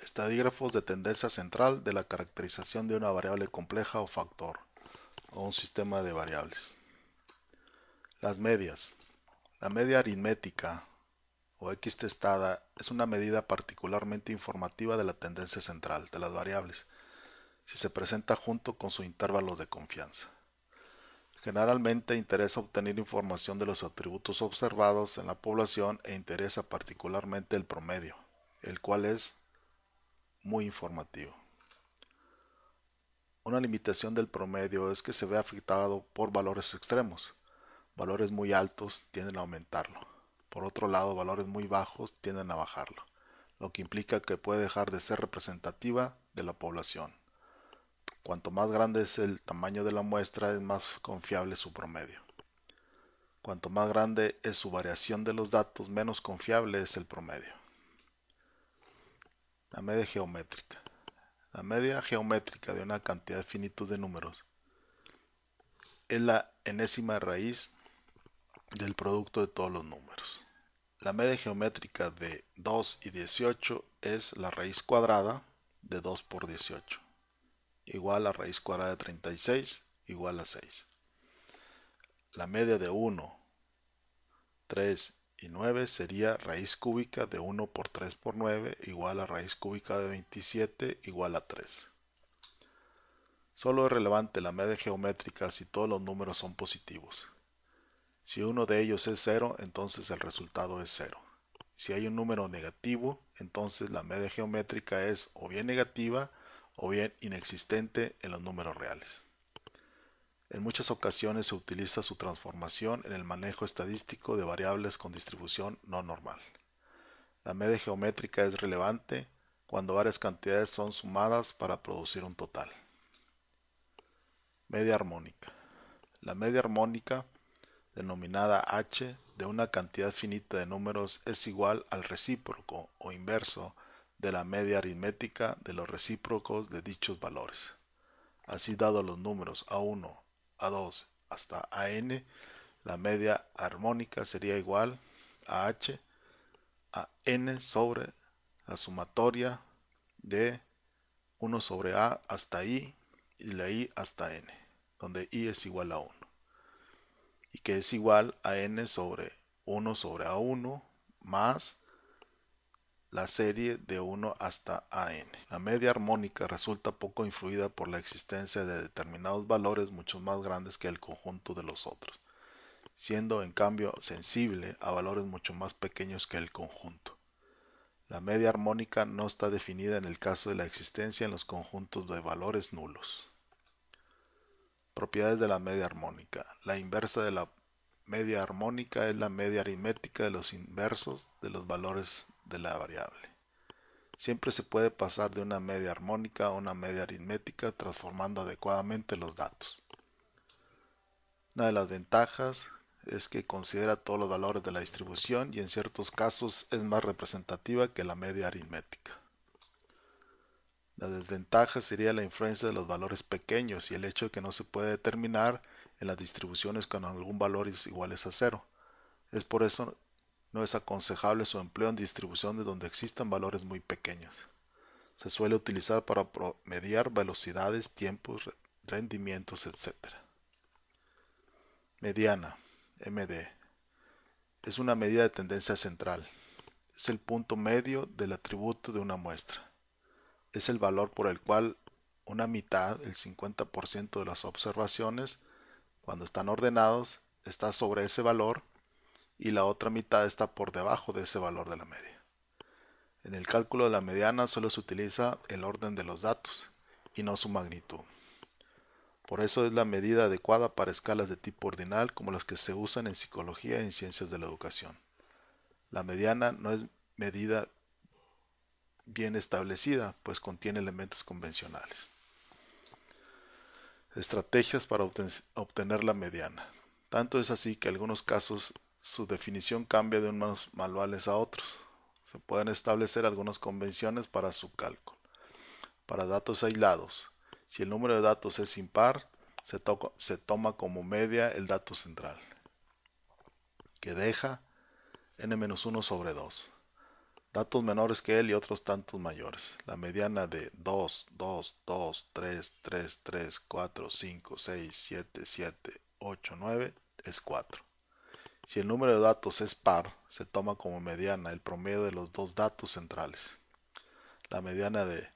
Estadígrafos de tendencia central de la caracterización de una variable compleja o factor, o un sistema de variables. Las medias. La media aritmética, o X testada, es una medida particularmente informativa de la tendencia central de las variables, si se presenta junto con su intervalo de confianza. Generalmente interesa obtener información de los atributos observados en la población e interesa particularmente el promedio, el cual es muy informativo. Una limitación del promedio es que se ve afectado por valores extremos. Valores muy altos tienden a aumentarlo. Por otro lado, valores muy bajos tienden a bajarlo, lo que implica que puede dejar de ser representativa de la población. Cuanto más grande es el tamaño de la muestra, es más confiable su promedio. Cuanto más grande es su variación de los datos, menos confiable es el promedio. La media geométrica. La media geométrica de una cantidad finita de números es la enésima raíz del producto de todos los números. La media geométrica de 2 y 18 es la raíz cuadrada de 2 por 18, igual a raíz cuadrada de 36, igual a 6. La media de 1, 3 y 9 sería raíz cúbica de 1 por 3 por 9, igual a raíz cúbica de 27, igual a 3. Solo es relevante la media geométrica si todos los números son positivos. Si uno de ellos es 0, entonces el resultado es 0. Si hay un número negativo, entonces la media geométrica es o bien negativa o bien inexistente en los números reales. En muchas ocasiones se utiliza su transformación en el manejo estadístico de variables con distribución no normal. La media geométrica es relevante cuando varias cantidades son sumadas para producir un total. Media armónica. La media armónica, denominada H, de una cantidad finita de números es igual al recíproco o inverso de la media aritmética de los recíprocos de dichos valores. Así, dados los números A1, A2 hasta AN, la media armónica sería igual a H a N sobre la sumatoria de 1 sobre A hasta I y la I hasta N, donde I es igual a 1. Y que es igual a n sobre 1 sobre a1 más la serie de 1 hasta an. La media armónica resulta poco influida por la existencia de determinados valores mucho más grandes que el conjunto de los otros, siendo en cambio sensible a valores mucho más pequeños que el conjunto. La media armónica no está definida en el caso de la existencia en los conjuntos de valores nulos. Propiedades de la media armónica. La inversa de la media armónica es la media aritmética de los inversos de los valores de la variable. Siempre se puede pasar de una media armónica a una media aritmética transformando adecuadamente los datos. Una de las ventajas es que considera todos los valores de la distribución y en ciertos casos es más representativa que la media aritmética. La desventaja sería la influencia de los valores pequeños y el hecho de que no se puede determinar en las distribuciones con algún valor iguales a 0. Es por eso no es aconsejable su empleo en distribuciones donde existan valores muy pequeños. Se suele utilizar para promediar velocidades, tiempos, rendimientos, etc. Mediana, MD, es una medida de tendencia central. Es el punto medio del atributo de una muestra. Es el valor por el cual una mitad, el 50% de las observaciones, cuando están ordenados, está sobre ese valor y la otra mitad está por debajo de ese valor de la media. En el cálculo de la mediana solo se utiliza el orden de los datos y no su magnitud. Por eso es la medida adecuada para escalas de tipo ordinal como las que se usan en psicología y en ciencias de la educación. La mediana no es medida bien establecida, pues contiene elementos convencionales. Estrategias para obtener la mediana. Tanto es así que en algunos casos su definición cambia de unos manuales a otros. Se pueden establecer algunas convenciones para su cálculo. Para datos aislados, si el número de datos es impar, se toma como media el dato central, que deja n-1 sobre 2. datos menores que él y otros tantos mayores. La mediana de 2, 2, 2, 3, 3, 3, 4, 5, 6, 7, 7, 8, 9 es 4. Si el número de datos es par, se toma como mediana el promedio de los dos datos centrales. La mediana de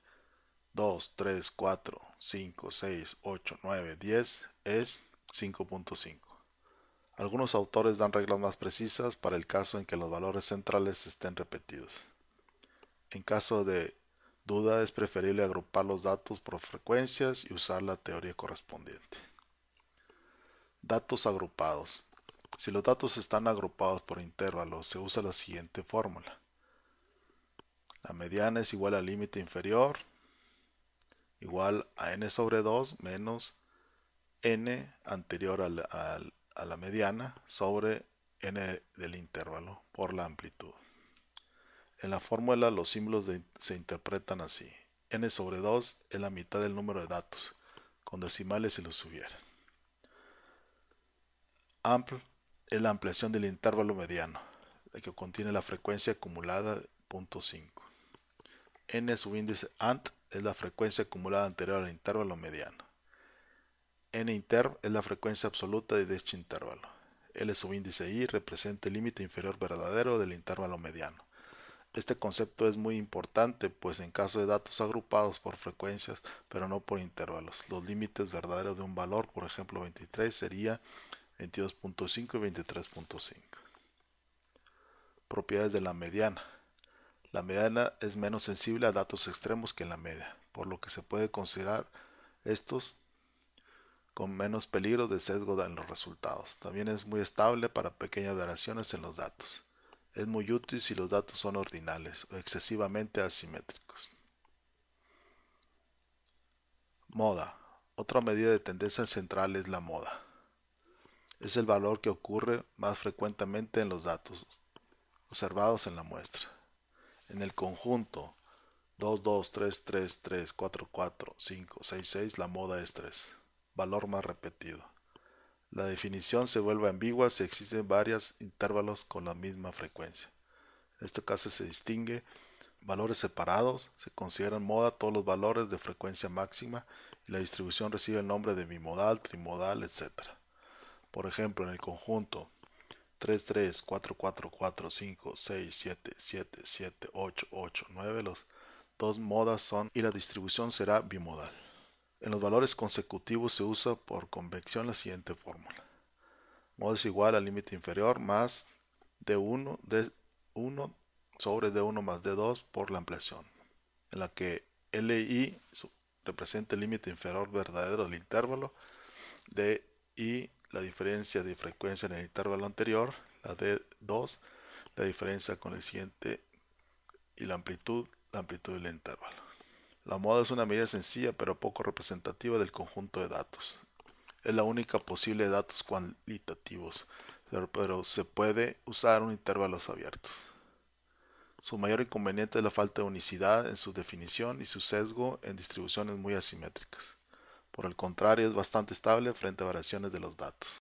2, 3, 4, 5, 6, 8, 9, 10 es 5.5. Algunos autores dan reglas más precisas para el caso en que los valores centrales estén repetidos. En caso de duda es preferible agrupar los datos por frecuencias y usar la teoría correspondiente. Datos agrupados. Si los datos están agrupados por intervalos, se usa la siguiente fórmula. La mediana es igual al límite inferior, igual a n sobre 2 menos n anterior a la mediana sobre n del intervalo por la amplitud. En la fórmula los símbolos se interpretan así. N sobre 2 es la mitad del número de datos, con decimales si los hubiera. Ampl es la ampliación del intervalo mediano, la que contiene la frecuencia acumulada de 0.5. N subíndice ant es la frecuencia acumulada anterior al intervalo mediano. N inter es la frecuencia absoluta de dicho intervalo. L subíndice i representa el límite inferior verdadero del intervalo mediano. Este concepto es muy importante, pues en caso de datos agrupados por frecuencias, pero no por intervalos, los límites verdaderos de un valor, por ejemplo 23, sería 22.5 y 23.5. Propiedades de la mediana. La mediana es menos sensible a datos extremos que la media, por lo que se puede considerar estos con menos peligro de sesgo en los resultados. También es muy estable para pequeñas variaciones en los datos. Es muy útil si los datos son ordinales o excesivamente asimétricos. Moda. Otra medida de tendencia central es la moda. Es el valor que ocurre más frecuentemente en los datos observados en la muestra. En el conjunto 2, 2, 3, 3, 3, 4, 4, 5, 6, 6, la moda es 3. Valor más repetido. La definición se vuelve ambigua si existen varios intervalos con la misma frecuencia. En este caso se distingue valores separados, se consideran moda todos los valores de frecuencia máxima y la distribución recibe el nombre de bimodal, trimodal, etc. Por ejemplo, en el conjunto 3, 3, 4, 4, 4, 5, 6, 7, 7, 7, 8, 8, 9, los dos modas son y la distribución será bimodal. En los valores consecutivos se usa por convención la siguiente fórmula. Moda es igual al límite inferior más d1 sobre d1 más d2 por la ampliación, en la que LI representa el límite inferior verdadero del intervalo, DI la diferencia de frecuencia en el intervalo anterior, la D2 la diferencia con el siguiente y la amplitud del intervalo. La moda es una medida sencilla pero poco representativa del conjunto de datos. Es la única posible de datos cualitativos, pero se puede usar en intervalos abiertos. Su mayor inconveniente es la falta de unicidad en su definición y su sesgo en distribuciones muy asimétricas. Por el contrario, es bastante estable frente a variaciones de los datos.